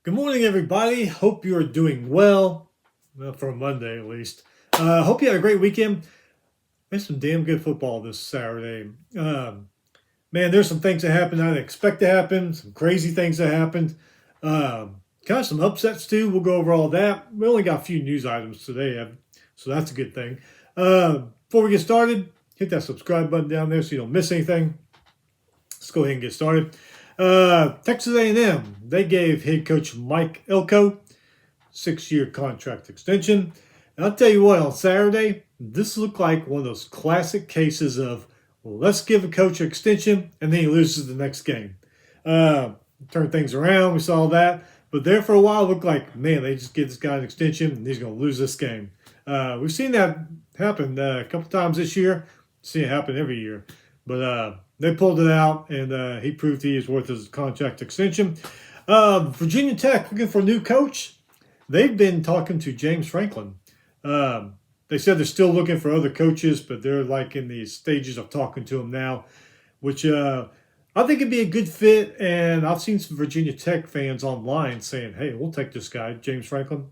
Good morning, everybody. Hope you are doing well. Well, for a Monday at least. Hope you had a great weekend. There's some damn good football this Saturday. Man, there's some things that happened I didn't expect to happen. Some crazy things that happened. Kind of some upsets too. We'll go over all that. We only got a few news items today, so that's a good thing. Before we get started, hit that subscribe button down there so you don't miss anything. Let's go ahead and get started. Texas A&M, they gave head coach Mike Elko 6-year contract extension. And I'll tell you what, on Saturday, this looked like one of those classic cases of, well, let's give a coach an extension, and then he loses the next game. Turn things around, we saw that. But there for a while, it looked like, man, they just give this guy an extension, and he's going to lose this game. We've seen that happen a couple times this year. See it happen every year. But they pulled it out, and he proved he is worth his contract extension. Virginia Tech looking for a new coach. They've been talking to James Franklin. They said they're still looking for other coaches, but they're like in the stages of talking to him now, which I think it'd be a good fit. And I've seen some Virginia Tech fans online saying, hey, we'll take this guy, James Franklin.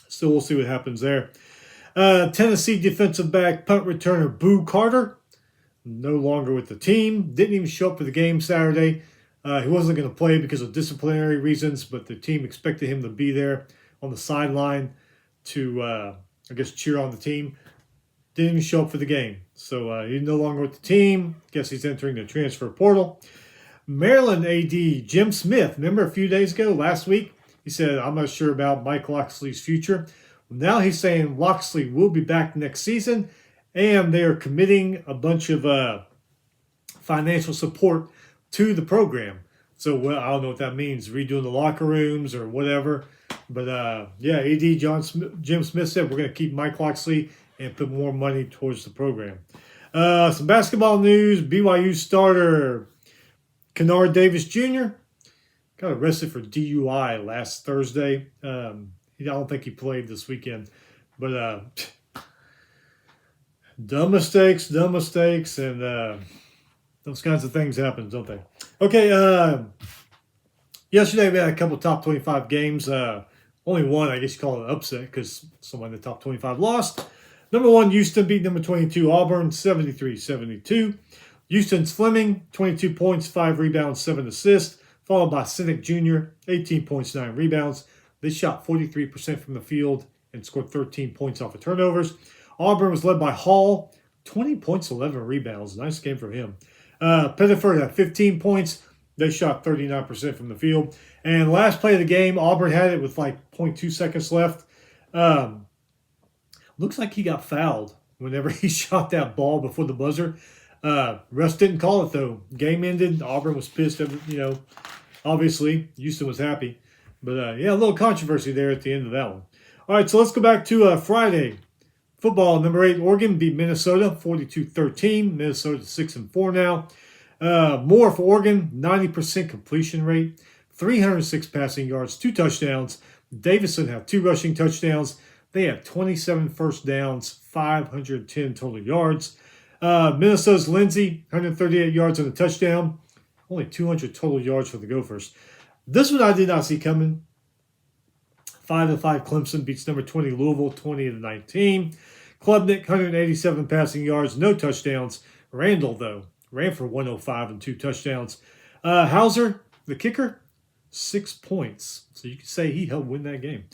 So we'll see what happens there. Tennessee defensive back punt returner Boo Carter, no longer with the team. Didn't even show up for the game Saturday. He wasn't going to play because of disciplinary reasons, but the team expected him to be there on the sideline to, cheer on the team. Didn't even show up for the game. So he's no longer with the team. Guess he's entering the transfer portal. Maryland AD Jim Smith, remember a few days ago, last week, he said, I'm not sure about Mike Locksley's future. Now he's saying Locksley will be back next season, and they are committing a bunch of financial support to the program. So, well, I don't know what that means, redoing the locker rooms or whatever. But, AD Jim Smith said we're going to keep Mike Locksley and put more money towards the program. Some basketball news. BYU starter Kennard Davis Jr. got arrested for DUI last Thursday. I don't think he played this weekend. But dumb mistakes, and those kinds of things happen, don't they? Okay, yesterday we had a couple of top 25 games. Only one, I guess you call it an upset because someone in the top 25 lost. Number 1, Houston beat number 22, Auburn, 73-72. Houston's Fleming, 22 points, 5 rebounds, 7 assists, followed by Cynic Jr., 18 points, 9 rebounds. They shot 43% from the field and scored 13 points off of turnovers. Auburn was led by Hall, 20 points, 11 rebounds. Nice game for him. Pettiford had 15 points. They shot 39% from the field. And last play of the game, Auburn had it with like 0.2 seconds left. Looks like he got fouled whenever he shot that ball before the buzzer. Refs didn't call it, though. Game ended. Auburn was pissed. Obviously, Houston was happy. But, a little controversy there at the end of that one. All right, so let's go back to Friday. Football, number 8, Oregon beat Minnesota 42-13. Minnesota 6-4 now. More for Oregon, 90% completion rate, 306 passing yards, 2 touchdowns. Davison had 2 rushing touchdowns. They had 27 first downs, 510 total yards. Minnesota's Lindsey, 138 yards and a touchdown. Only 200 total yards for the Gophers. This one I did not see coming. 5-5 Clemson beats number 20 Louisville 20-19. Klubnik 187 passing yards, no touchdowns. Randall though ran for 105 and 2 touchdowns. Hauser, the kicker, 6 points. So you could say he helped win that game.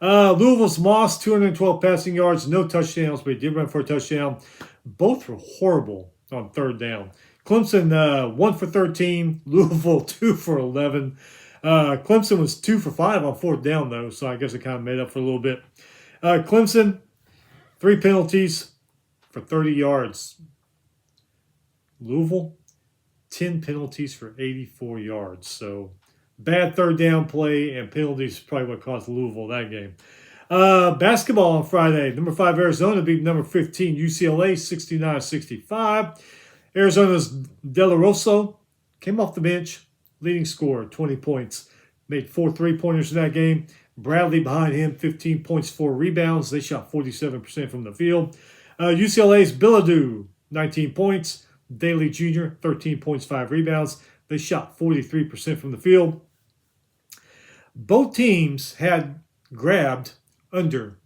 Louisville's Moss 212 passing yards, no touchdowns, but he did run for a touchdown. Both were horrible on third down. Clemson 1 for 13, Louisville 2 for 11. Clemson was 2 for 5 on fourth down, though, so I guess it kind of made up for a little bit. Clemson, 3 penalties for 30 yards. Louisville, 10 penalties for 84 yards. So bad third down play and penalties probably what cost Louisville that game. Basketball on Friday. Number 5 Arizona beat number 15 UCLA 69-65. Arizona's De La Rosa came off the bench. Leading scorer, 20 points. Made 4 3-pointers in that game. Bradley behind him, 15 points, 4 rebounds. They shot 47% from the field. UCLA's Bilodeau, 19 points. Daly Jr., 13 points, 5 rebounds. They shot 43% from the field. Both teams had grabbed under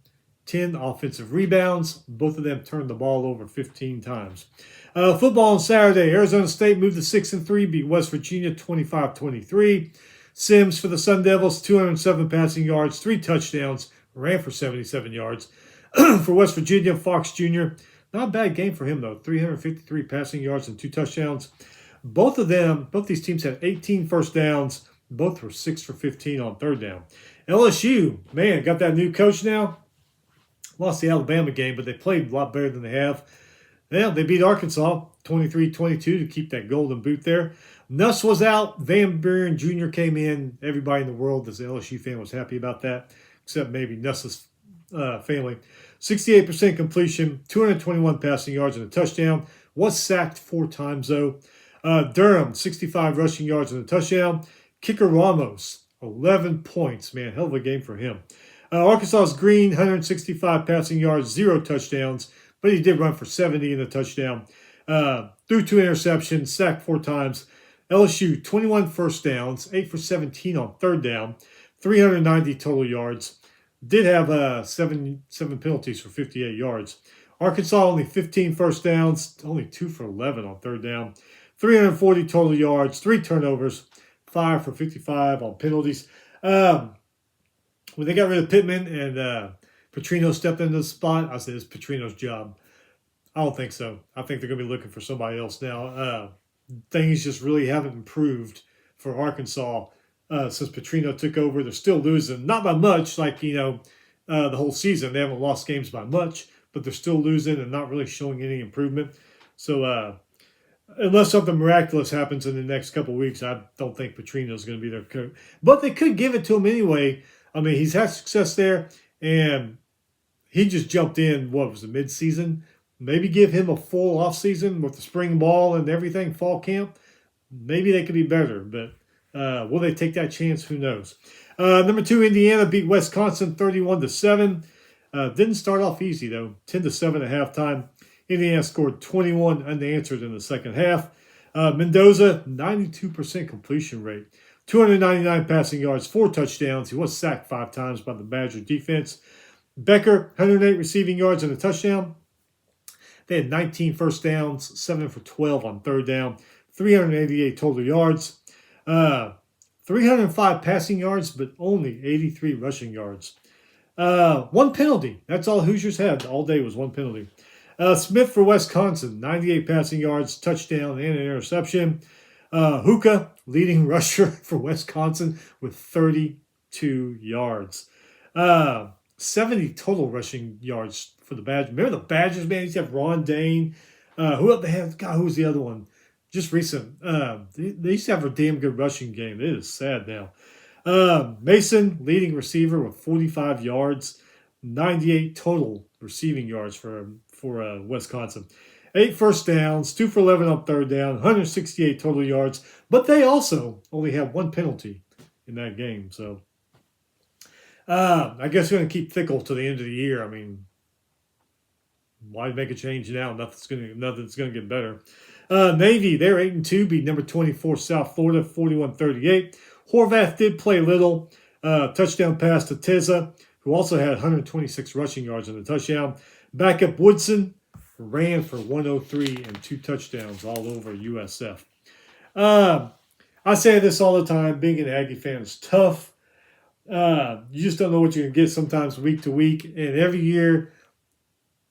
10 offensive rebounds. Both of them turned the ball over 15 times. Football on Saturday. Arizona State moved to 6-3, beat West Virginia 25-23. Sims for the Sun Devils, 207 passing yards, 3 touchdowns, ran for 77 yards. For West Virginia, Fox Jr., not a bad game for him, though. 353 passing yards and 2 touchdowns. Both these teams had 18 first downs. Both were 6 for 15 on third down. LSU, man, got that new coach now. Lost the Alabama game, but they played a lot better than they have. Yeah, they beat Arkansas 23-22 to keep that golden boot there. Nuss was out. Van Buren Jr. came in. Everybody in the world as an LSU fan was happy about that, except maybe Nuss's family. 68% completion, 221 passing yards and a touchdown. Was sacked 4 times, though. Durham, 65 rushing yards and a touchdown. Kicker Ramos, 11 points. Man, hell of a game for him. Arkansas's Green, 165 passing yards, 0 touchdowns, but he did run for 70 in a touchdown. Threw 2 interceptions, sacked 4 times. LSU, 21 first downs, 8 for 17 on third down, 390 total yards. Did have 7 penalties for 58 yards. Arkansas, only 15 first downs, only 2 for 11 on third down, 340 total yards, 3 turnovers, 5 for 55 on penalties. When they got rid of Pittman and Petrino stepped into the spot, I said it's Petrino's job. I don't think so. I think they're going to be looking for somebody else now. Things just really haven't improved for Arkansas since Petrino took over. They're still losing, not by much, like the whole season. They haven't lost games by much, but they're still losing and not really showing any improvement. So unless something miraculous happens in the next couple of weeks, I don't think Petrino's going to be their coach. But they could give it to him anyway. I mean, he's had success there, and he just jumped in, mid-season? Maybe give him a full offseason with the spring ball and everything, fall camp. Maybe they could be better, but will they take that chance? Who knows? Number 2, Indiana beat Wisconsin 31-7. Didn't start off easy, though. 10-7 at halftime. Indiana scored 21 unanswered in the second half. Mendoza, 92% completion rate. 299 passing yards, 4 touchdowns. He was sacked 5 times by the Badger defense. Becker, 108 receiving yards and a touchdown. They had 19 first downs, 7 for 12 on third down, 388 total yards. 305 passing yards, but only 83 rushing yards. 1 penalty. That's all Hoosiers had all day was 1 penalty. Smith for Wisconsin, 98 passing yards, touchdown, and an interception. Hookah, leading rusher for Wisconsin with 32 yards. 70 total rushing yards for the Badgers. Remember the Badgers, man? You used to have Ron Dane. Who was the other one? Just recent. They used to have a damn good rushing game. It is sad now. Mason, leading receiver with 45 yards. 98 total receiving yards for Wisconsin. 8 first downs, 2 for 11 on third down, 168 total yards. But they also only had 1 penalty in that game. So I guess we're going to keep Fickle to the end of the year. I mean, why make a change now? Nothing's going to get better. Navy, they're 8-2, beat number 24 South Florida 41-38. Horvath did play little. Touchdown pass to Teza, who also had 126 rushing yards and a touchdown. Backup Woodson ran for 103 and 2 touchdowns all over USF. I say this all the time. Being an Aggie fan is tough. You just don't know what you're going to get sometimes week to week. And every year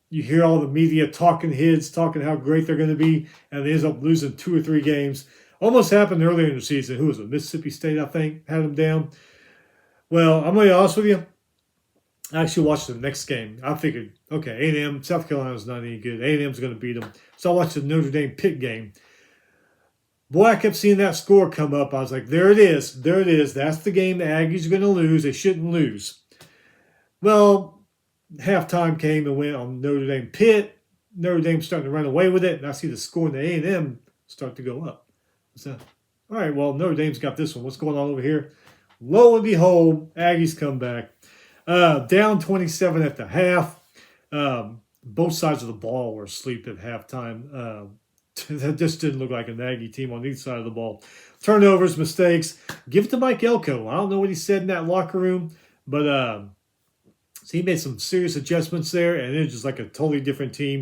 you hear all the media talking how great they're going to be, and they end up losing 2 or 3 games. Almost happened earlier in the season. Who was it? Mississippi State, I think, had them down. Well, I'm going to be honest with you. I actually watched the next game. I figured, okay, A&M, South Carolina's not any good. A&M's going to beat them. So I watched the Notre Dame Pitt game. Boy, I kept seeing that score come up. I was like, there it is. There it is. That's the game the Aggies are going to lose. They shouldn't lose. Well, halftime came and went on Notre Dame Pitt. Notre Dame's starting to run away with it. And I see the score in the A&M start to go up. So, all right, well, Notre Dame's got this one. What's going on over here? Lo and behold, Aggies come back. Down 27 at the half. Both sides of the ball were asleep at halftime. That just didn't look like an Aggie team on either side of the ball. turnovers, mistakes. Give it to Mike Elko. I don't know what he said in that locker room, but so he made some serious adjustments there, and it's just like a totally different team.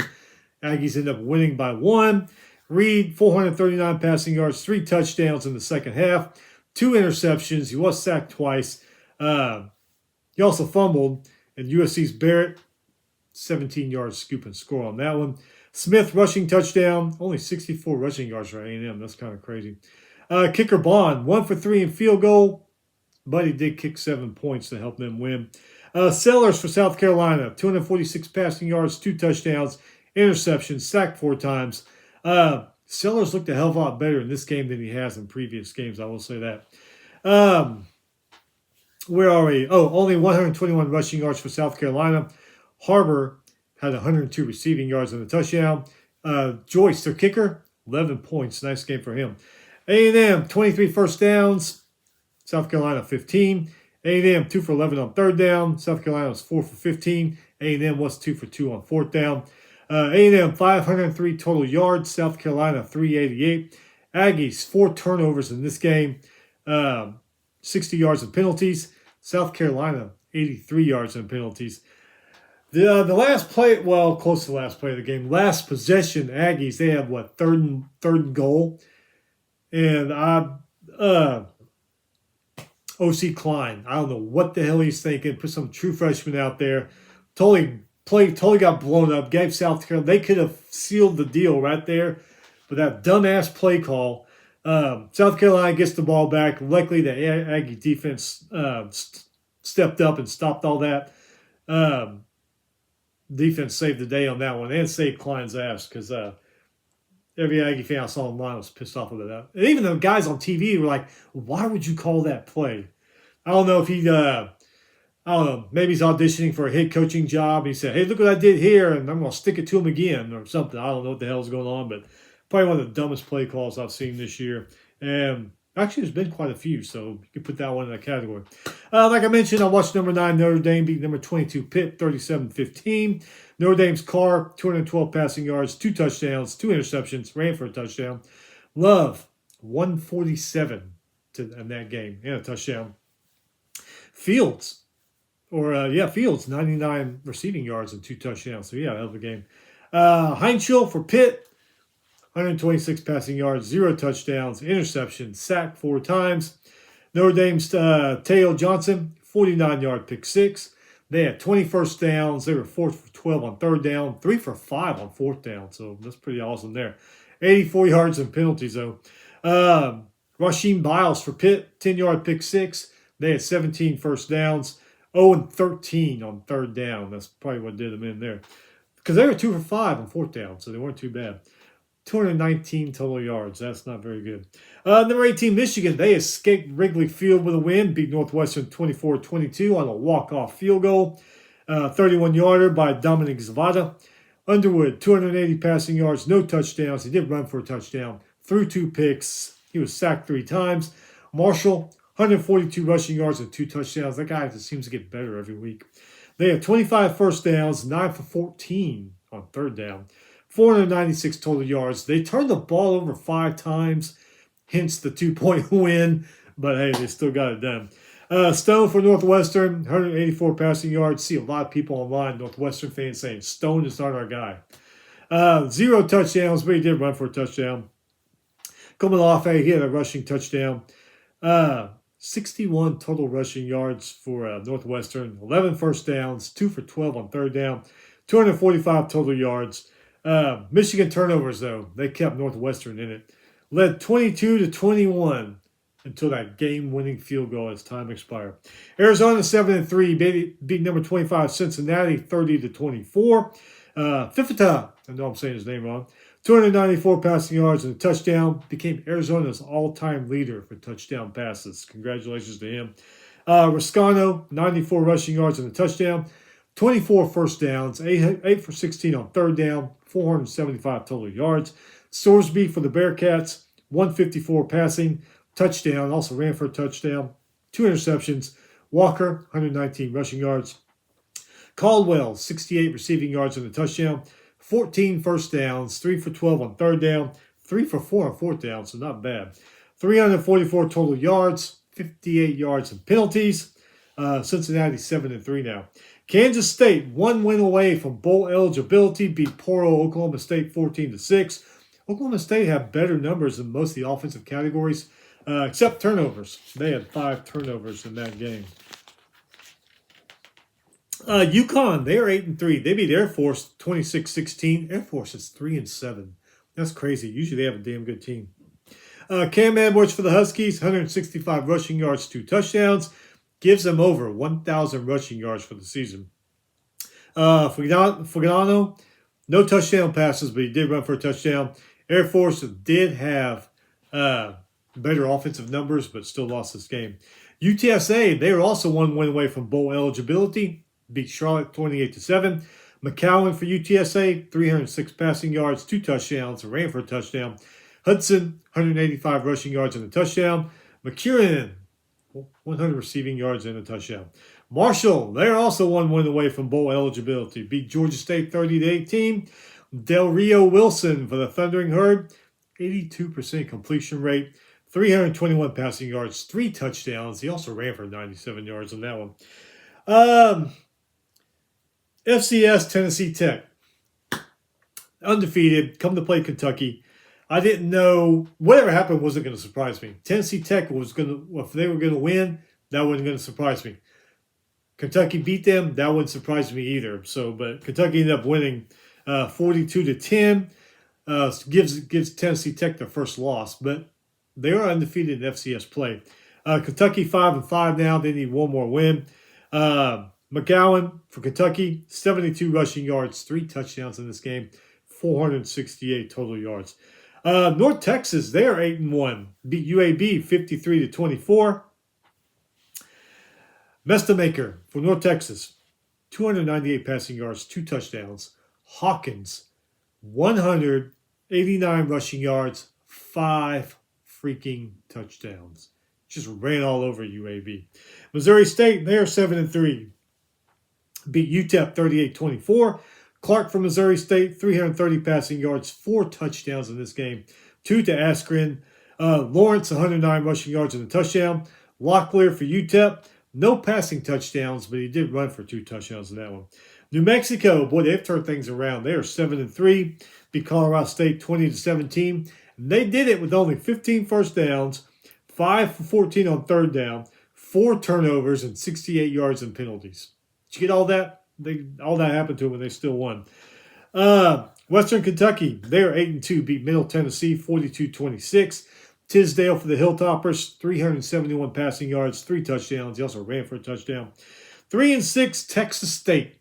Aggies end up winning by 1. Reed, 439 passing yards, 3 touchdowns in the second half, 2 interceptions. He was sacked twice. He also fumbled, and USC's Barrett, 17 yards scoop and score on that one. Smith, rushing touchdown, only 64 rushing yards for A&M. That's kind of crazy. Kicker Bond, 1 for 3 in field goal, but he did kick 7 points to help them win. Sellers for South Carolina, 246 passing yards, 2 touchdowns, interceptions, sacked 4 times. Sellers looked a hell of a lot better in this game than he has in previous games, I will say that. Where are we? Oh, only 121 rushing yards for South Carolina. Harbor had 102 receiving yards and a touchdown. Joyce, their kicker, 11 points. Nice game for him. A&M, 23 first downs. South Carolina, 15. A&M, 2 for 11 on third down. South Carolina was 4 for 15. A&M was 2 for 2 on fourth down. A&M, 503 total yards. South Carolina, 388. Aggies, 4 turnovers in this game. 60 yards in penalties. South Carolina, 83 yards in penalties. The last play, well, close to the last play of the game, last possession, Aggies, they have, third and goal. And O.C. Klein, I don't know what the hell he's thinking. Put some true freshman out there. Totally got blown up. Gave South Carolina, they could have sealed the deal right there. But that dumbass play call. South Carolina gets the ball back. Luckily, the Aggie defense stepped up and stopped all that. Defense saved the day on that one and saved Klein's ass because every Aggie fan I saw online was pissed off about that. And even the guys on TV were like, why would you call that play? I don't know if he, I don't know, maybe he's auditioning for a head coaching job. He said, hey, look what I did here, and I'm going to stick it to him again or something. I don't know what the hell's going on, but probably one of the dumbest play calls I've seen this year. And actually, there's been quite a few, so you can put that one in that category. Like I mentioned, I watched number 9 Notre Dame beat number 22 Pitt 37-15. Notre Dame's Carr, 212 passing yards, 2 touchdowns, 2 interceptions, ran for a touchdown. Love, 147 in that game and a touchdown. Fields, Fields, 99 receiving yards and 2 touchdowns. So, hell of a game. Heinschel for Pitt, 126 passing yards, 0 touchdowns, interception, sacked 4 times. Notre Dame's Teo Johnson, 49-yard pick 6. They had 20 first downs. They were 4 for 12 on third down, 3 for 5 on fourth down. So that's pretty awesome there. 84 yards in penalties, though. Rasheem Biles for Pitt, 10-yard pick 6. They had 17 first downs, 0-13 on third down. That's probably what did them in there. Because they were 2 for 5 on fourth down, so they weren't too bad. 219 total yards. That's not very good. Number 18, Michigan. They escaped Wrigley Field with a win. Beat Northwestern 24-22 on a walk-off field goal. 31-yarder by Dominic Zavada. Underwood, 280 passing yards, no touchdowns. He did run for a touchdown. Threw 2 picks. He was sacked 3 times. Marshall, 142 rushing yards and 2 touchdowns. That guy just seems to get better every week. They had 25 first downs, 9 for 14 on third down. 496 total yards. They turned the ball over 5 times, hence the 2-point win. But, hey, they still got it done. Stone for Northwestern, 184 passing yards. See a lot of people online, Northwestern fans, saying Stone is not our guy. 0 touchdowns, but he did run for a touchdown. Coming off, he had a rushing touchdown. 61 total rushing yards for Northwestern. 11 first downs, 2 for 12 on third down. 245 total yards. Michigan turnovers, though, they kept Northwestern in it. Led 22-21 until that game-winning field goal as time expired. Arizona 7-3 beat number 25 Cincinnati 30-24. Fifita, I know I'm saying his name wrong. 294 passing yards and a touchdown. Became Arizona's all-time leader for touchdown passes. Congratulations to him. Riscano, 94 rushing yards and a touchdown. 24 first downs, 8 for 16 on third down, 475 total yards. Sorsby for the Bearcats, 154 passing, touchdown, also ran for a touchdown, 2 interceptions. Walker, 119 rushing yards. Caldwell, 68 receiving yards and a touchdown, 14 first downs, 3 for 12 on third down, 3 for 4 on fourth down, so not bad. 344 total yards, 58 yards and penalties. Cincinnati 7-3 now. Kansas State, 1 win away from bowl eligibility, beat poor old Oklahoma State 14-6. Oklahoma State have better numbers in most of the offensive categories, except turnovers. They had 5 turnovers in that game. UConn, they are 8-3. They beat Air Force 26-16. Air Force is 3-7. That's crazy. Usually they have a damn good team. Cam Edwards for the Huskies, 165 rushing yards, 2 touchdowns. Gives them over 1,000 rushing yards for the season. Fugano, no touchdown passes, but he did run for a touchdown. Air Force did have better offensive numbers, but still lost this game. UTSA, they are also 1 win away from bowl eligibility. Beat Charlotte 28-7. McCowan for UTSA, 306 passing yards, 2 touchdowns, ran for a touchdown. Hudson, 185 rushing yards and a touchdown. McCurran, 100 receiving yards and a touchdown. Marshall, they're also 1 win away from bowl eligibility. Beat Georgia State 30-18. Del Rio Wilson for the Thundering Herd, 82% completion rate, 321 passing yards, 3 touchdowns. He also ran for 97 yards on that one. FCS Tennessee Tech, undefeated, come to play Kentucky. I didn't know whatever happened wasn't going to surprise me. Tennessee Tech was going to, if they were going to win, that wasn't going to surprise me. Kentucky beat them, that wouldn't surprise me either. So, but Kentucky ended up winning 42-10. Gives Tennessee Tech their first loss, but they are undefeated in FCS play. Kentucky 5-5 now. They need one more win. McGowan for Kentucky, 72 rushing yards, 3 touchdowns in this game, 468 total yards. North Texas, they are 8-1. Beat UAB 53-24. Mestamaker for North Texas, 298 passing yards, 2 touchdowns. Hawkins, 189 rushing yards, 5 freaking touchdowns. Just ran all over UAB. Missouri State, they are 7-3. Beat UTEP 38-24. Clark from Missouri State, 330 passing yards, 4 touchdowns in this game. 2 to Askren. Lawrence, 109 rushing yards and a touchdown. Locklear for UTEP, no passing touchdowns, but he did run for 2 touchdowns in that one. New Mexico, boy, they've turned things around. They are 7-3. Beat Colorado State 20-17. And they did it with only 15 first downs, 5 for 14 on third down, 4 turnovers, and 68 yards and penalties. Did you get all that? All that happened to them, and they still won. Western Kentucky, they are 8-2. Beat Middle Tennessee 42-26. Tisdale for the Hilltoppers, 371 passing yards, 3 touchdowns. He also ran for a touchdown. 3-6 Texas State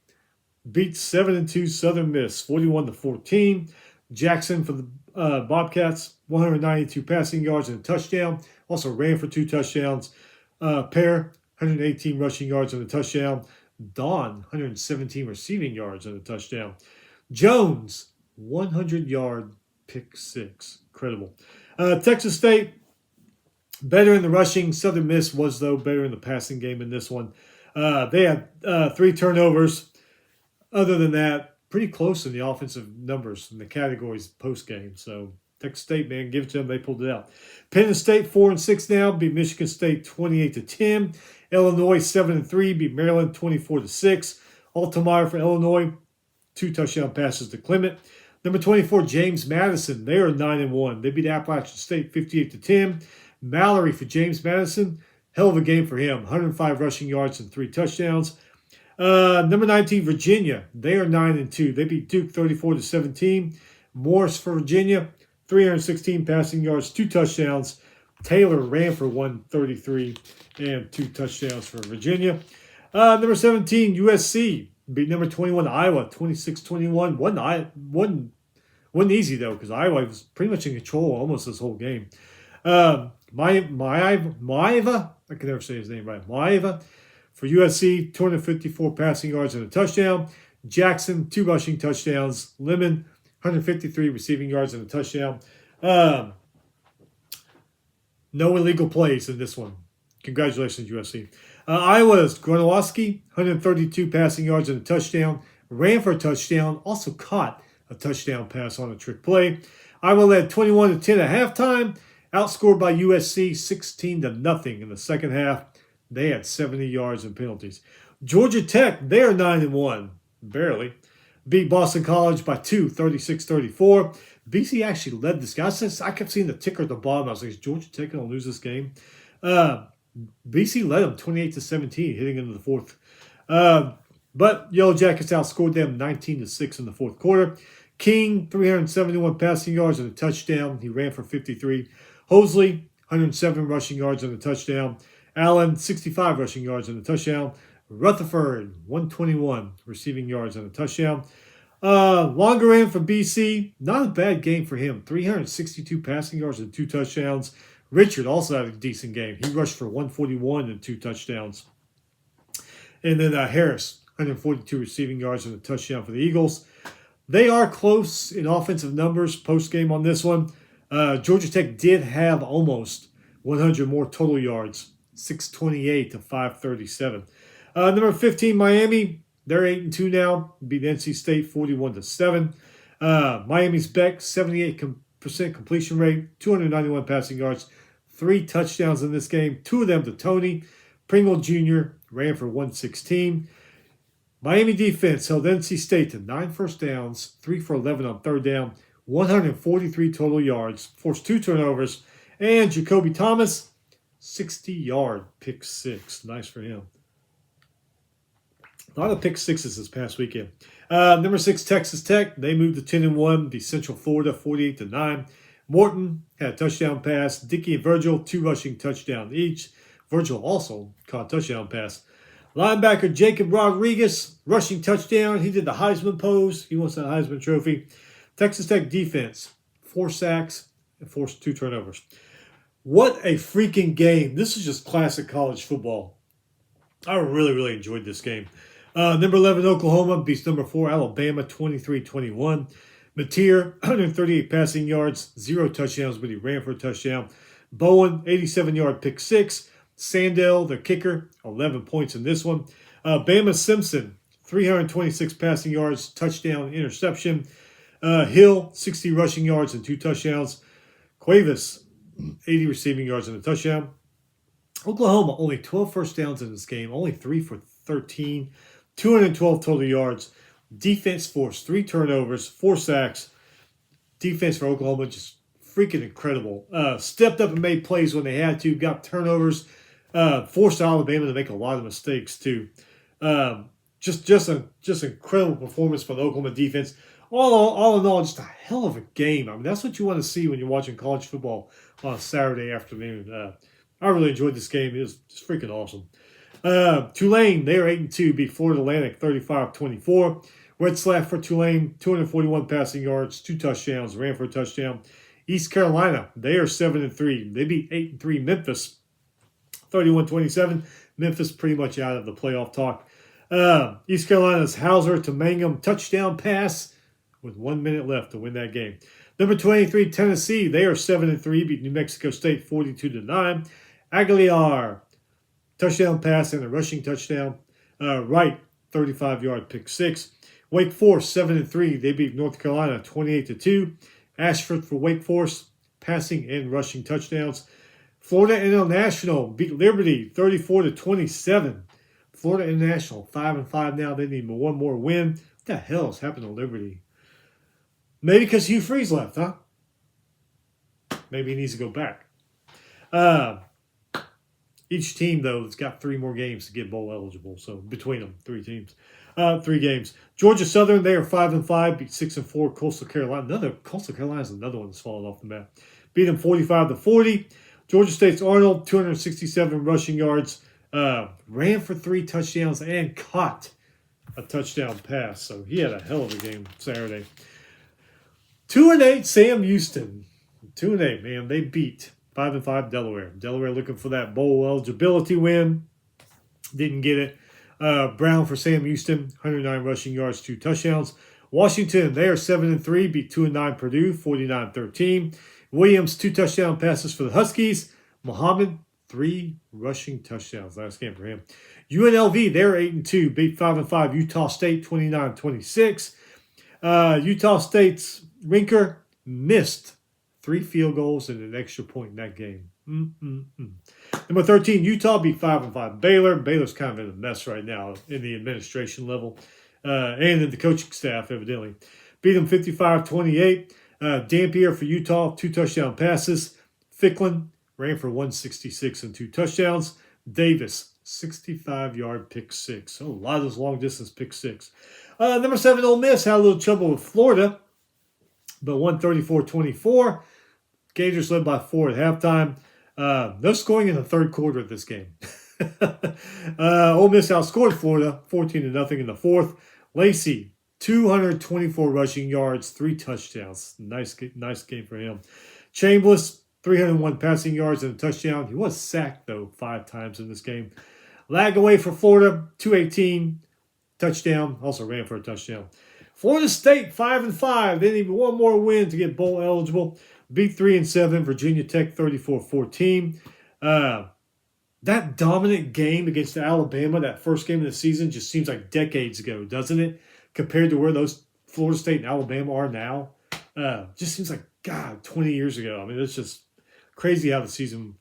beat 7-2 Southern Miss, 41-14. Jackson for the Bobcats, 192 passing yards and a touchdown. Also ran for 2 touchdowns. Pear, 118 rushing yards and a touchdown. Dawn, 117 receiving yards and a touchdown. Jones, 100-yard pick 6. Incredible. Texas State, better in the rushing. Southern Miss was, though, better in the passing game in this one. They had 3 turnovers. Other than that, pretty close in the offensive numbers in the categories post-game. So Texas State, man, give it to them. They pulled it out. Penn State 4-6 now. Beat Michigan State 28-10. Illinois 7-3. Beat Maryland 24-6. Altemeyer for Illinois. 2 touchdown passes to Clement. Number 24, James Madison. They are 9-1. They beat Appalachian State 58-10. Mallory for James Madison. Hell of a game for him. 105 rushing yards and 3 touchdowns. Number 19, Virginia. They are 9-2. They beat Duke 34-17. Morris for Virginia. 316 passing yards, 2 touchdowns. Taylor ran for 133 and 2 touchdowns for Virginia. Number 17, USC. Beat number 21, Iowa, 26-21. Wasn't easy, though, because Iowa was pretty much in control almost this whole game. Maiava, I can never say his name right. Maiava for USC, 254 passing yards and a touchdown. Jackson, 2 rushing touchdowns. Lemon, 153 receiving yards and a touchdown. No illegal plays in this one. Congratulations, USC. Iowa's Gronowski, 132 passing yards and a touchdown. Ran for a touchdown. Also caught a touchdown pass on a trick play. Iowa led 21-10 at halftime. outscored by USC 16-0 in the second half. They had 70 yards and penalties. Georgia Tech, they're 9-1, barely. Beat Boston College by 2, 36-34. BC actually led this game. I kept seeing the ticker at the bottom. I was like, is Georgia Tech going to lose this game? BC led them 28-17, hitting into the fourth. But Yellow Jackets outscored them 19-6 in the fourth quarter. King, 371 passing yards and a touchdown. He ran for 53. Hosley, 107 rushing yards and a touchdown. Allen, 65 rushing yards and a touchdown. Rutherford, 121 receiving yards and a touchdown. Longeran for BC, not a bad game for him. 362 passing yards and 2 touchdowns. Richard also had a decent game. He rushed for 141 and 2 touchdowns. And then Harris, 142 receiving yards and a touchdown for the Eagles. They are close in offensive numbers post-game on this one. Georgia Tech did have almost 100 more total yards, 628 to 537. Number 15, Miami. They're 8-2 now. Beat NC State 41-7. Miami's Beck, 78% completion rate, 291 passing yards, 3 touchdowns in this game. 2 of them to Tony. Pringle Jr. ran for 116. Miami defense held NC State to 9 first downs, 3 for 11 on third down, 143 total yards, forced 2 turnovers, and Jacoby Thomas, 60-yard pick 6. Nice for him. A lot of pick 6s this past weekend. Number 6, Texas Tech. They moved to 10-1, beat Central Florida 48-9. Morton had a touchdown pass. Dickey and Virgil, 2 rushing touchdowns each. Virgil also caught a touchdown pass. Linebacker Jacob Rodriguez, rushing touchdown. He did the Heisman pose. He wants that Heisman trophy. Texas Tech defense, 4 sacks and forced 2 turnovers. What a freaking game. This is just classic college football. I really, really enjoyed this game. Number 11, Oklahoma beats number 4, Alabama, 23-21. Mateer, 138 passing yards, 0 touchdowns, but he ran for a touchdown. Bowen, 87-yard pick 6. Sandell, the kicker, 11 points in this one. Bama Simpson, 326 passing yards, touchdown, interception. Hill, 60 rushing yards and 2 touchdowns. Cuevas, 80 receiving yards and a touchdown. Oklahoma, only 12 first downs in this game, only 3 for 13, 212 total yards. Defense forced 3 turnovers, 4 sacks. Defense for Oklahoma just freaking incredible. Stepped up and made plays when they had to, got turnovers, forced Alabama to make a lot of mistakes too. Just incredible performance for the Oklahoma defense. All in all, just a hell of a game. I mean, that's what you want to see when you're watching college football on a Saturday afternoon. I really enjoyed this game. It was just freaking awesome. Tulane, they are 8-2, beat Florida Atlantic 35-24. Retzlaff for Tulane, 241 passing yards, 2 touchdowns, ran for a touchdown. East Carolina, they are 7-3. They beat 8-3 Memphis, 31-27. Memphis pretty much out of the playoff talk. East Carolina's Hauser to Mangum touchdown pass with 1 minute left to win that game. Number 23, Tennessee, they are 7-3, beat New Mexico State 42-9. Aguilar, touchdown pass and a rushing touchdown. Wright, 35-yard pick 6. Wake Forest, 7-3, they beat North Carolina 28-2. Ashford for Wake Forest, passing and rushing touchdowns. Florida International beat Liberty 34-27. Florida International 5-5 now. They need one more win. What the hell has happened to Liberty? Maybe because Hugh Freeze left, huh? Maybe he needs to go back. Each team, though, has got 3 more games to get bowl eligible. So between them, 3 teams. 3 games. Georgia Southern, they are 5-5, beat 6-4 Coastal Carolina. Coastal Carolina is another one that's fallen off the map. Beat them 45-40. Georgia State's Arnold, 267 rushing yards, ran for 3 touchdowns and caught a touchdown pass. So he had a hell of a game Saturday. 2-8 Sam Houston. 2-8, man. They beat 5-5 Delaware. Delaware looking for that bowl eligibility win. Didn't get it. Brown for Sam Houston, 109 rushing yards, 2 touchdowns. Washington, they are 7-3, beat 2-9 Purdue, 49-13. Williams, 2 touchdown passes for the Huskies. Muhammad, 3 rushing touchdowns. Last game for him. UNLV, they're 8-2, beat 5-5 Utah State, 29-26. Utah State's Rinker missed 3 field goals and an extra point in that game. Number 13, Utah beat 5-5 Baylor. Baylor's kind of in a mess right now in the administration level and in the coaching staff, evidently. Beat them 55-28. Dampier for Utah, 2 touchdown passes. Ficklin ran for 166 and 2 touchdowns. Davis, 65-yard pick 6. Oh, a lot of those long-distance pick 6. Number 7, Ole Miss had a little trouble with Florida, but won 34-24. Gators led by 4 at halftime. No scoring in the third quarter of this game. Ole Miss outscored Florida 14-0 in the fourth. Lacey, 224 rushing yards, 3 touchdowns. Nice game for him. Chambliss, 301 passing yards and a touchdown. He was sacked, though, 5 times in this game. Lagaway for Florida, 218, touchdown. Also ran for a touchdown. Florida State, 5-5. They need one more win to get bowl eligible. Beat 3-7. Virginia Tech, 34-14. That dominant game against Alabama, that first game of the season, just seems like decades ago, doesn't it? Compared to where those Florida State and Alabama are now. Just seems like, God, 20 years ago. I mean, it's just crazy how the season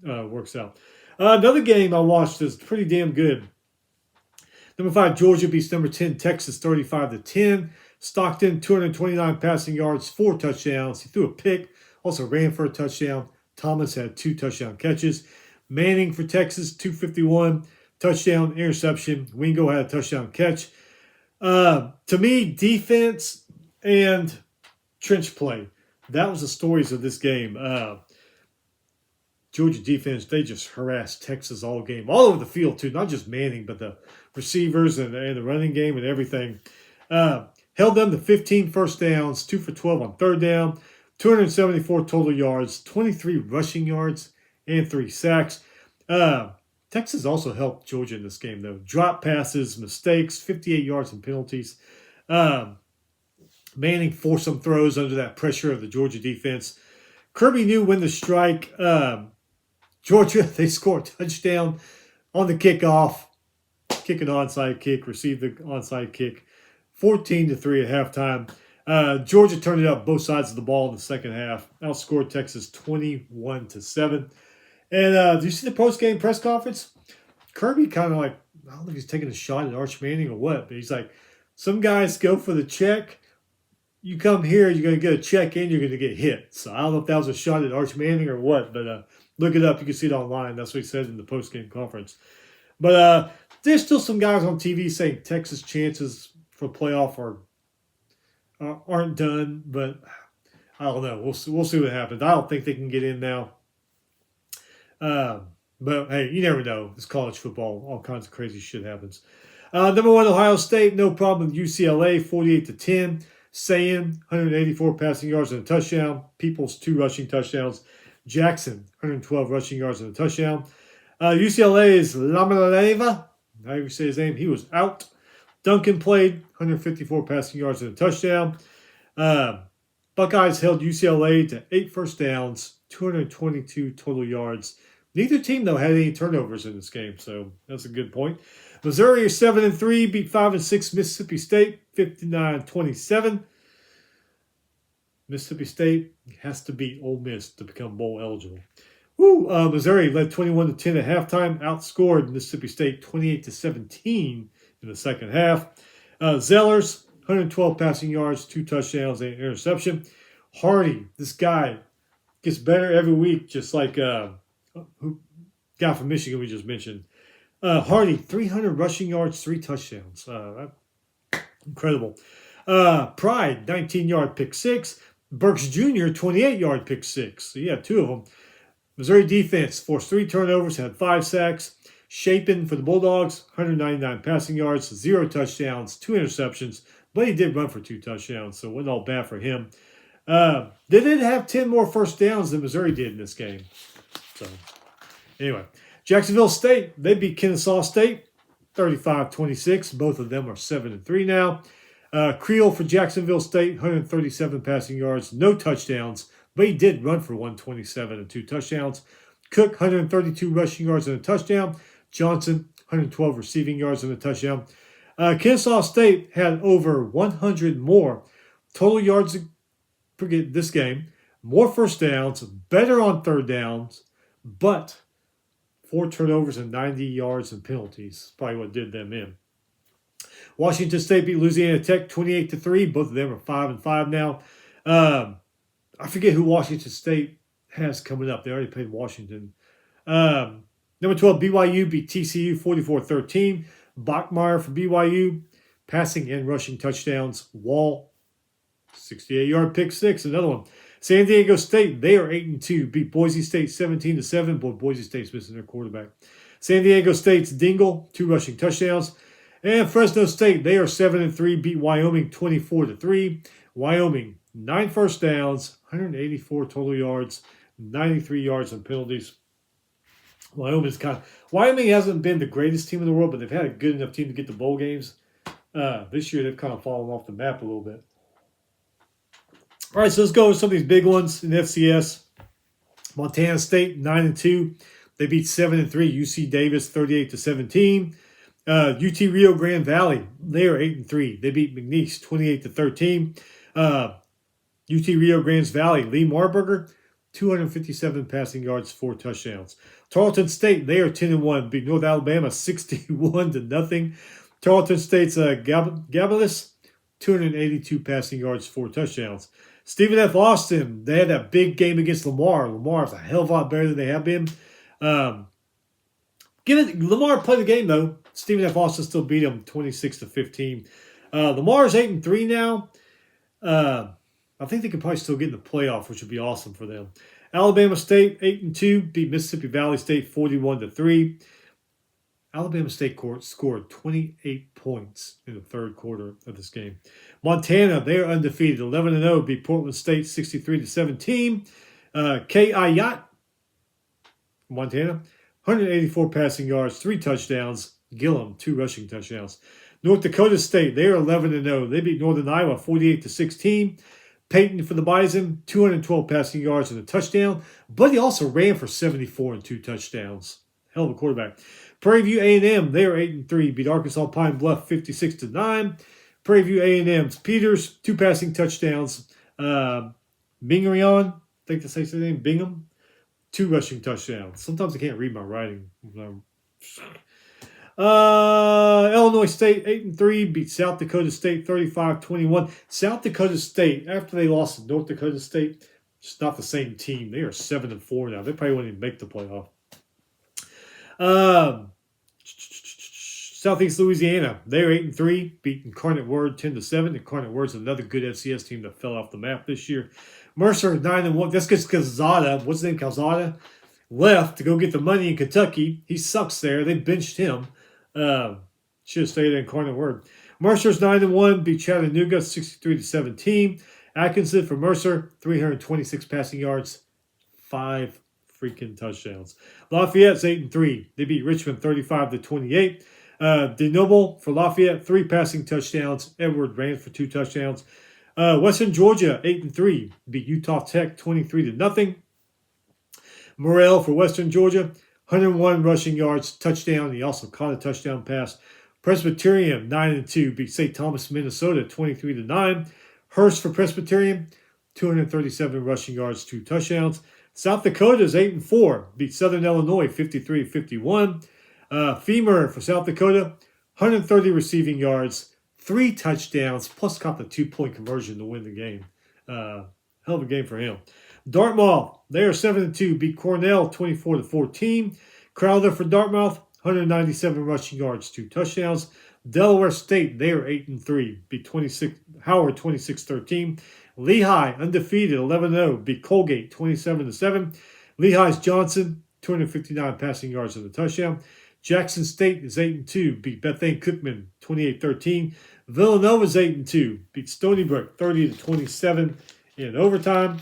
works out. Another game I watched is pretty damn good. Number 5, Georgia beats number 10, Texas, 35-10. Stockton, 229 passing yards, 4 touchdowns. He threw a pick, also ran for a touchdown. Thomas had 2 touchdown catches. Manning for Texas, 251, touchdown, interception. Wingo had a touchdown catch. To me, defense and trench play, that was the stories of this game. Georgia defense, they just harassed Texas all game, all over the field too, not just Manning, but the receivers and the running game and everything. Held them to 15 first downs, 2 for 12 on third down, 274 total yards, 23 rushing yards, and 3 sacks. Texas also helped Georgia in this game, though. Drop passes, mistakes, 58 yards and penalties. Manning forced some throws under that pressure of the Georgia defense. Kirby knew when to strike. Georgia, they scored a touchdown on the kickoff. Kick an onside kick, received the onside kick. 14-3 at halftime. Georgia turned it up both sides of the ball in the second half. Outscored Texas 21-7. And do you see the post-game press conference? Kirby kind of like, I don't know if he's taking a shot at Arch Manning or what, but he's like, some guys go for the check. You come here, you're going to get a check and you're going to get hit. So I don't know if that was a shot at Arch Manning or what, but look it up. You can see it online. That's what he said in the post-game conference. But there's still some guys on TV saying Texas chances for playoff aren't done, but I don't know. We'll see what happens. I don't think they can get in now. But hey, you never know. It's college football. All kinds of crazy shit happens. Number 1, Ohio State, no problem with UCLA, 48-10. Sayin, 184 passing yards and a touchdown. Peoples, 2 rushing touchdowns. Jackson, 112 rushing yards and a touchdown. UCLA's Lamaleva, however you say his name, he was out. Duncan played, 154 passing yards and a touchdown. Buckeyes held UCLA to 8 first downs, 222 total yards. Neither team, though, had any turnovers in this game, so that's a good point. Missouri is 7-3, beat 5-6 Mississippi State, 59-27. Mississippi State has to beat Ole Miss to become bowl eligible. Missouri led 21-10 at halftime, outscored Mississippi State 28-17 in the second half. Zellers, 112 passing yards, 2 touchdowns, and an interception. Hardy, this guy gets better every week, just like guy from Michigan we just mentioned. Hardy, 300 rushing yards, 3 touchdowns. Incredible. Pride, 19-yard pick 6. Burks Jr., 28-yard pick 6. So yeah, 2 of them. Missouri defense forced 3 turnovers, had 5 sacks. Shapen for the Bulldogs, 199 passing yards, 0 touchdowns, 2 interceptions. But he did run for 2 touchdowns, so it wasn't all bad for him. They did have 10 more first downs than Missouri did in this game. So, anyway, Jacksonville State, they beat Kennesaw State, 35-26. Both of them are 7-3 now. Creel for Jacksonville State, 137 passing yards, no touchdowns, but he did run for 127 and 2 touchdowns. Cook, 132 rushing yards and a touchdown. Johnson, 112 receiving yards and a touchdown. Kennesaw State had over 100 more total yards per this game, more first downs, better on third downs, but 4 turnovers and 90 yards and penalties. Probably what did them in. Washington State beat Louisiana Tech 28-3. Both of them are 5-5 now. I forget who Washington State has coming up. They already played Washington. Number 12, BYU beat TCU 44-13. Bachmeier for BYU, passing and rushing touchdowns. Wall, 68-yard pick six. Another one. San Diego State, they are 8-2. Beat Boise State 17-7. Boy, Boise State's missing their quarterback. San Diego State's Dingle, 2 rushing touchdowns. And Fresno State, they are 7-3. Beat Wyoming 24-3. Wyoming, 9 first downs, 184 total yards, 93 yards and penalties. Wyoming hasn't been the greatest team in the world, but they've had a good enough team to get to bowl games. This year, they've kind of fallen off the map a little bit. All right, so let's go with some of these big ones in FCS. Montana State, 9-2. They beat 7-3. UC Davis, 38-17. UT Rio Grande Valley, they are 8-3. They beat McNeese, 28-13. UT Rio Grande Valley, Lee Marburger, 257 passing yards, 4 touchdowns. Tarleton State, they are 10-1. Beat North Alabama 61-0. Tarleton State's Gabalis, 282 passing yards, 4 touchdowns. Stephen F. Austin, they had that big game against Lamar. Lamar is a hell of a lot better than they have been. Lamar played the game though. Stephen F. Austin still beat him 26-15. Lamar's 8-3 now. I think they could probably still get in the playoff, which would be awesome for them. Alabama State, 8-2, beat Mississippi Valley State 41-3. Alabama State scored 28 points in the third quarter of this game. Montana, they are undefeated, 11-0, beat Portland State 63-17. K.I. Montana, 184 passing yards, 3 touchdowns. Gillum, 2 rushing touchdowns. North Dakota State, they are 11-0. They beat Northern Iowa 48-16. Peyton for the Bison, 212 passing yards and a touchdown. But he also ran for 74 and 2 touchdowns. Hell of a quarterback. Prairie View A&M, they are 8-3. Beat Arkansas Pine Bluff 56-9. Prairie View A&M's Peters, 2 passing touchdowns. Bingham, I think that's how you say his name, Bingham, 2 rushing touchdowns. Sometimes I can't read my writing. Illinois State 8-3 beat South Dakota State 35-21. South Dakota State, after they lost to North Dakota State, it's not the same team. They are 7-4 now. They probably won't even make the playoff. Southeast Louisiana, they're 8-3, beat Incarnate Word 10-7. Incarnate Word's another good FCS team that fell off the map this year. Mercer 9-1. That's because Calzada, what's his name, Calzada, left to go get the money in Kentucky. He sucks there. They benched him. Should have stayed at Incarnate Word. Mercer's 9-1, beat Chattanooga 63-17. Atkinson for Mercer, 326 passing yards, 5 freaking touchdowns. Lafayette's 8-3. They beat Richmond 35-28. DeNoble for Lafayette, 3 passing touchdowns. Edward ran for 2 touchdowns. Western Georgia, 8-3. Beat Utah Tech 23-0. Morrell for Western Georgia, 101 rushing yards, touchdown. He also caught a touchdown pass. Presbyterian, 9-2. Beat St. Thomas, Minnesota, 23-9. Hurst for Presbyterian, 237 rushing yards, 2 touchdowns. South Dakota's 8-4. Beat Southern Illinois, 53-51. Femur for South Dakota, 130 receiving yards, 3 touchdowns, plus caught the 2-point conversion to win the game. Hell of a game for him. Dartmouth, they are 7-2, beat Cornell 24-14. Crowder for Dartmouth, 197 rushing yards, 2 touchdowns. Delaware State, they are 8-3, beat Howard 26-13. Lehigh, undefeated, 11-0, beat Colgate 27-7. Lehigh's Johnson, 259 passing yards and a touchdown. Jackson State is 8-2, beat Bethane Cookman 28-13. Villanova's 8-2, beat Stony Brook 30-27 in overtime.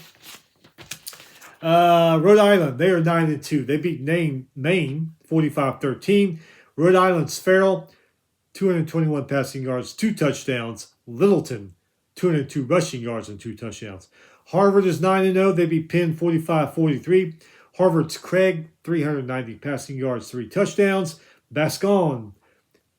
Rhode Island, they are 9-2. They beat Maine 45-13. Rhode Island's Farrell, 221 passing yards, 2 touchdowns. Littleton, 202 rushing yards and 2 touchdowns. Harvard is 9-0. They beat Penn 45-43. Harvard's Craig, 390 passing yards, 3 touchdowns. Bascon,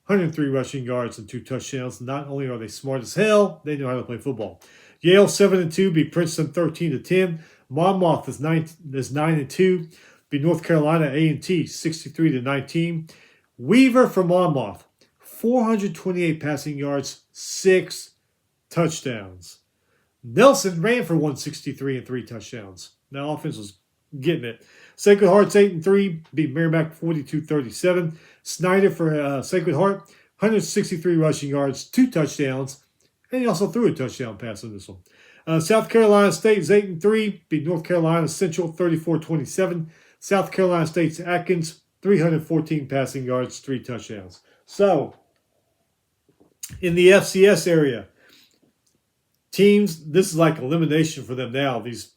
103 rushing yards and 2 touchdowns. Not only are they smart as hell, they know how to play football. Yale 7-2 beat Princeton 13-10. Monmouth is 9-2 beat North Carolina A&T 63-19. Weaver from Monmouth 428 passing yards, 6 touchdowns. Nelson ran for 163 and 3 touchdowns. Now offense was getting it. Sacred Heart's 8-3 beat Merrimack 42-37. Snyder for Sacred Heart 163 rushing yards, 2 touchdowns, and he also threw a touchdown pass in this one. South Carolina State is 8-3 beat North Carolina Central 34-27. South Carolina State's Atkins 314 passing yards, 3 touchdowns. So in the FCS area, teams, this is like elimination for them now. These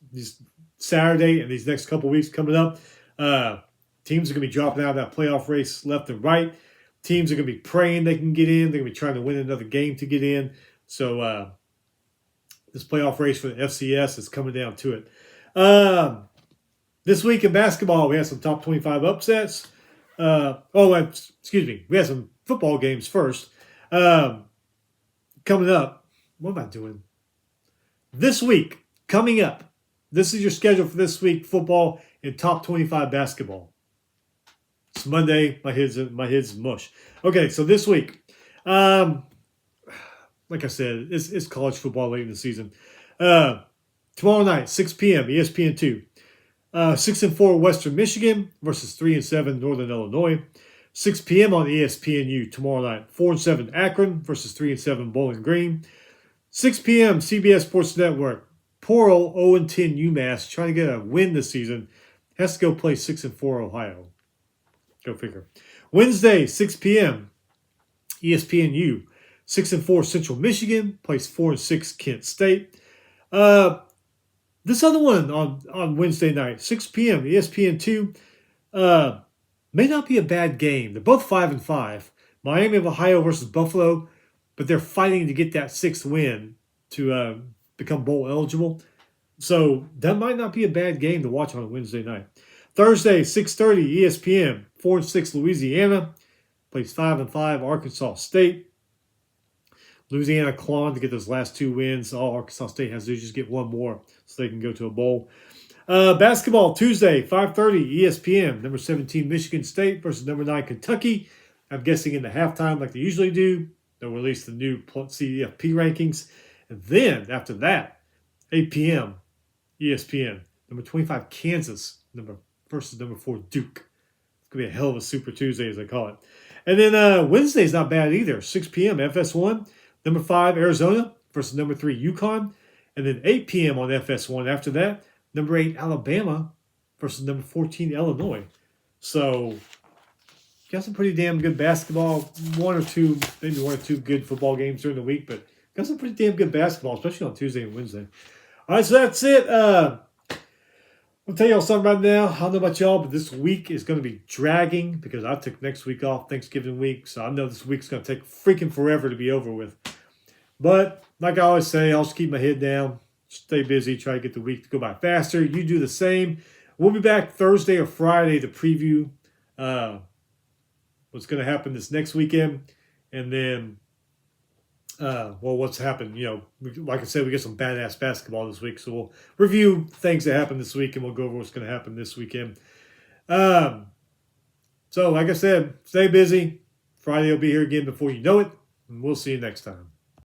Saturday and these next couple weeks coming up, teams are going to be dropping out of that playoff race left and right. Teams are going to be praying they can get in. They're going to be trying to win another game to get in. So this playoff race for the FCS is coming down to it. This week in basketball, we had some top 25 upsets. Excuse me. We had some football games first. Coming up, what am I doing? This week, coming up, this is your schedule for this week, football and top 25 basketball. It's Monday. My head's mush. Okay, so this week, like I said, it's college football late in the season. Tomorrow night, 6 p.m., ESPN2. 6-4 Western Michigan versus 3-7 Northern Illinois. 6 p.m. on ESPNU tomorrow night. 4-7 Akron versus 3-7 Bowling Green. 6 p.m. CBS Sports Network. Poor old 0-10 UMass trying to get a win this season. Has to go play 6-4 Ohio. Go figure. Wednesday, 6 p.m. ESPNU. 6-4 Central Michigan plays 4-6 Kent State. This other one on Wednesday night, 6 p.m. ESPN2. May not be a bad game. They're both 5-5. Miami of Ohio versus Buffalo, but they're fighting to get that 6th win to become bowl eligible. So that might not be a bad game to watch on a Wednesday night. Thursday, 6:30 ESPN. 4-6 Louisiana plays 5-5 Arkansas State. Louisiana clawing to get those last 2 wins. All Arkansas State has to do is just get one more so they can go to a bowl. Basketball, Tuesday, 5:30 ESPN. Number 17 Michigan State versus number 9 Kentucky. I'm guessing in the halftime like they usually do. They'll release the new CFP rankings. And then after that, 8 p.m. ESPN. Number 25 Kansas versus number 4 Duke. It's going to be a hell of a Super Tuesday as they call it. And then Wednesday's not bad either. 6 p.m. FS1. Number 5, Arizona versus number 3, UConn. And then 8 p.m. on FS1 after that. Number 8, Alabama versus number 14, Illinois. So, got some pretty damn good basketball. Maybe one or two good football games during the week. But got some pretty damn good basketball, especially on Tuesday and Wednesday. All right, so that's it. I'll tell y'all something right now. I don't know about y'all, but this week is going to be dragging because I took next week off, Thanksgiving week. So I know this week's going to take freaking forever to be over with. But like I always say, I'll just keep my head down, stay busy, try to get the week to go by faster. You do the same. We'll be back Thursday or Friday to preview what's going to happen this next weekend. And then, what's happened. Like I said, we get some badass basketball this week. So we'll review things that happened this week and we'll go over what's going to happen this weekend. So like I said, stay busy. Friday will be here again before you know it. And we'll see you next time.